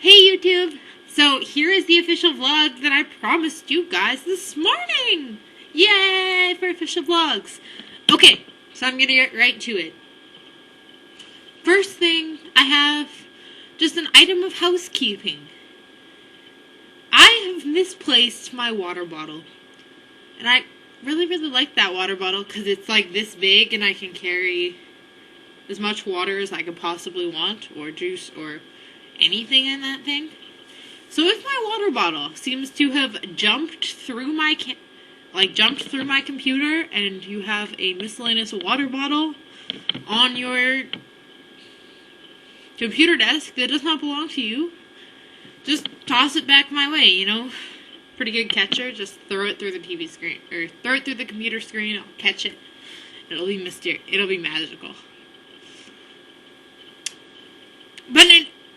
Hey YouTube! So here is the official vlog that I promised you guys this morning! Yay for official vlogs! Okay, so I'm gonna get right to it. First thing, I have just an item of housekeeping. I have misplaced my water bottle. And I really like that water bottle because it's like this big and I can carry as much water as I could possibly want, or juice, or anything in that thing. So if my water bottle seems to have jumped through my computer, and you have a miscellaneous water bottle on your computer desk that does not belong to you, just toss it back my way, you know? Pretty good catcher, just throw it through the TV screen, or throw it through the computer screen, I'll catch it. It'll be it'll be magical.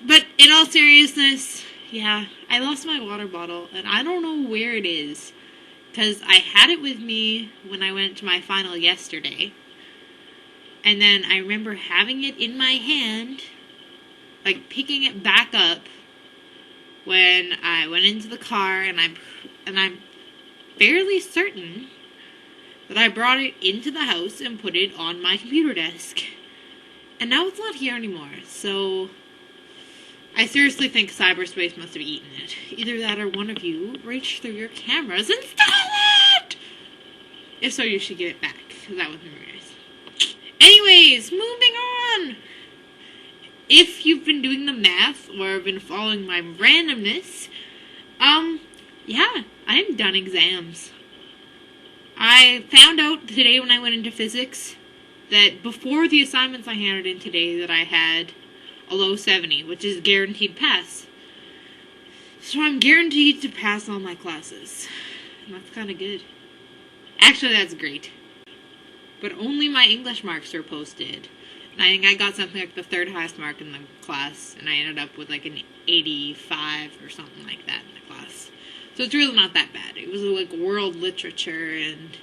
But in all seriousness, yeah, I lost my water bottle, and I don't know where it is, because I had it with me when I went to my final yesterday, and then I remember having it in my hand, like picking it back up, when I went into the car, and I'm fairly certain that I brought it into the house and put it on my computer desk, and now it's not here anymore, so I seriously think cyberspace must have eaten it. Either that or one of you reached through your cameras and stole it! If so, you should get it back, because that wasn't very nice. Anyways, moving on! If you've been doing the math, or been following my randomness, yeah, I'm done exams. I found out today when I went into physics that before the assignments I handed in today that I had a low 70, which is guaranteed pass. So I'm guaranteed to pass all my classes. And that's kind of good. Actually, that's great. But only my English marks are posted. And I think I got something like the third highest mark in the class, and I ended up with like an 85 or something like that in the class. So it's really not that bad. It was like world literature, and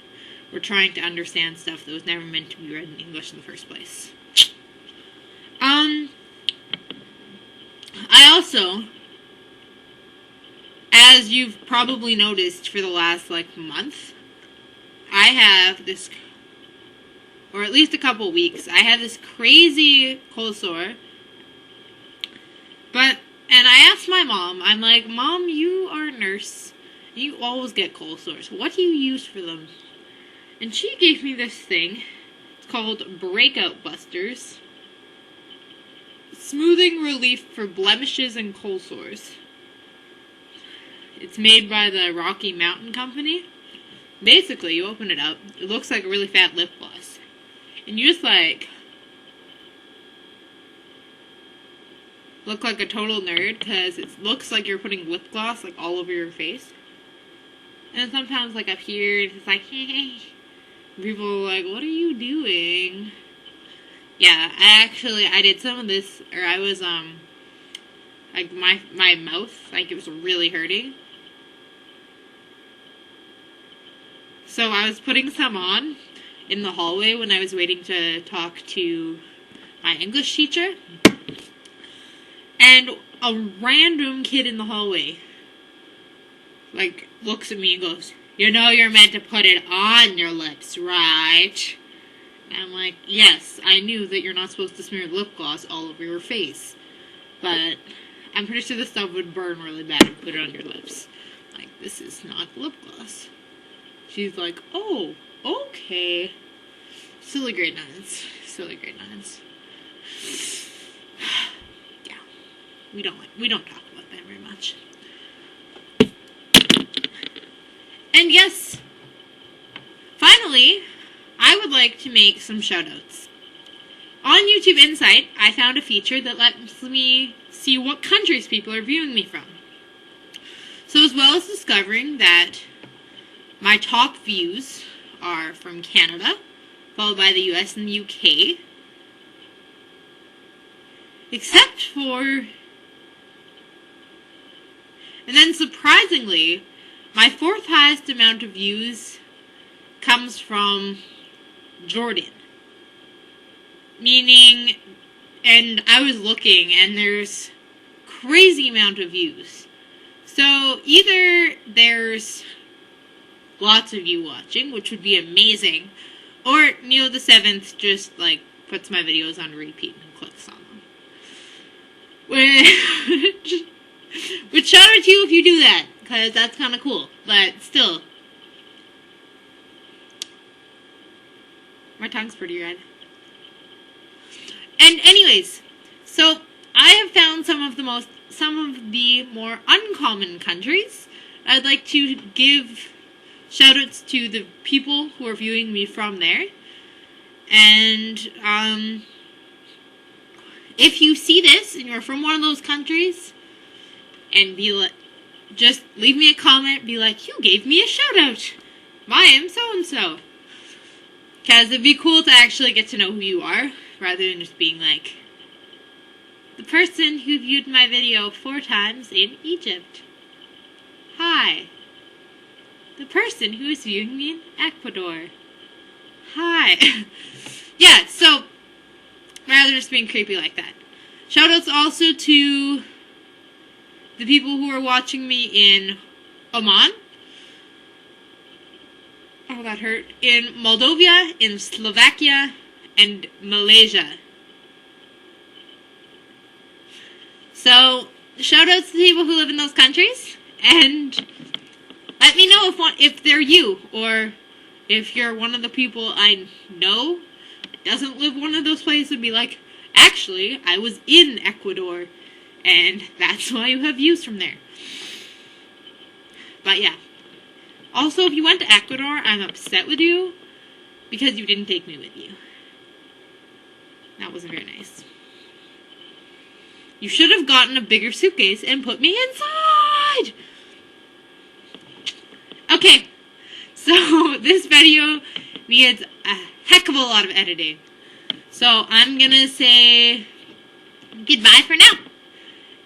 we're trying to understand stuff that was never meant to be read in English in the first place. I also, as you've probably noticed for the last, like, I have this, or at least a couple weeks, I have this crazy cold sore. And I asked my mom, I'm like, Mom, you are a nurse. You always get cold sores. What do you use for them? And she gave me this thing. It's called Breakout Busters. Smoothing relief for blemishes and cold sores. It's made by the Rocky Mountain Company. Basically, you open it up. It looks like a really fat lip gloss. And you just, like, look like a total nerd, because it looks like you're putting lip gloss, like, all over your face. And then sometimes, like, up here, it's like, hey. People are like, what are you doing? Yeah, I did some of this, or I was, like, my mouth, like, it was really hurting. So I was putting some on in the hallway when I was waiting to talk to my English teacher. And a random kid in the hallway, like, looks at me and goes, you know you're meant to put it on your lips, right? And I'm like, yes, I knew that you're not supposed to smear lip gloss all over your face. But I'm pretty sure this stuff would burn really bad if you put it on your lips. Like, this is not lip gloss. She's like, oh, okay. Silly grade 9s. Silly grade 9s. Yeah. We don't talk about that very much. And yes, finally, I would like to make some shoutouts. On YouTube Insight, I found a feature that lets me see what countries people are viewing me from. So as well as discovering that my top views are from Canada, followed by the US and the UK, except for, and then surprisingly, my fourth highest amount of views comes from Jordan. Meaning, and I was looking, and there's crazy amount of views. So either there's lots of you watching, which would be amazing, or Neo the 7th just, like, puts my videos on repeat and clicks on them. Which shout out to you if you do that, because that's kind of cool. But still, my tongue's pretty red. And anyways, so I have found some of the more uncommon countries. I'd like to give shoutouts to the people who are viewing me from there. And if you see this and you're from one of those countries, and just leave me a comment, be like, you gave me a shout out. I am so and so. Because it'd be cool to actually get to know who you are, rather than just being like, the person who viewed my video 4 times in Egypt. Hi. The person who is viewing me in Ecuador. Hi. Yeah, so, rather than just being creepy like that. Shoutouts also to the people who are watching me in Oman. Oh, that hurt. In Moldova, in Slovakia, and Malaysia. So, shoutouts to the people who live in those countries, and let me know if they're you, or if you're one of the people I know doesn't live one of those places, and be like, actually, I was in Ecuador, and that's why you have views from there. But yeah. Also, if you went to Ecuador, I'm upset with you, because you didn't take me with you. That wasn't very nice. You should have gotten a bigger suitcase and put me inside! Okay, so this video needs a heck of a lot of editing. So I'm gonna say goodbye for now.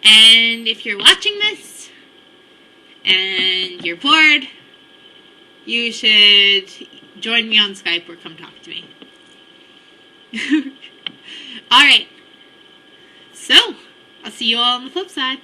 And if you're watching this and you're bored, you should join me on Skype or come talk to me. Alright, so I'll see you all on the flip side.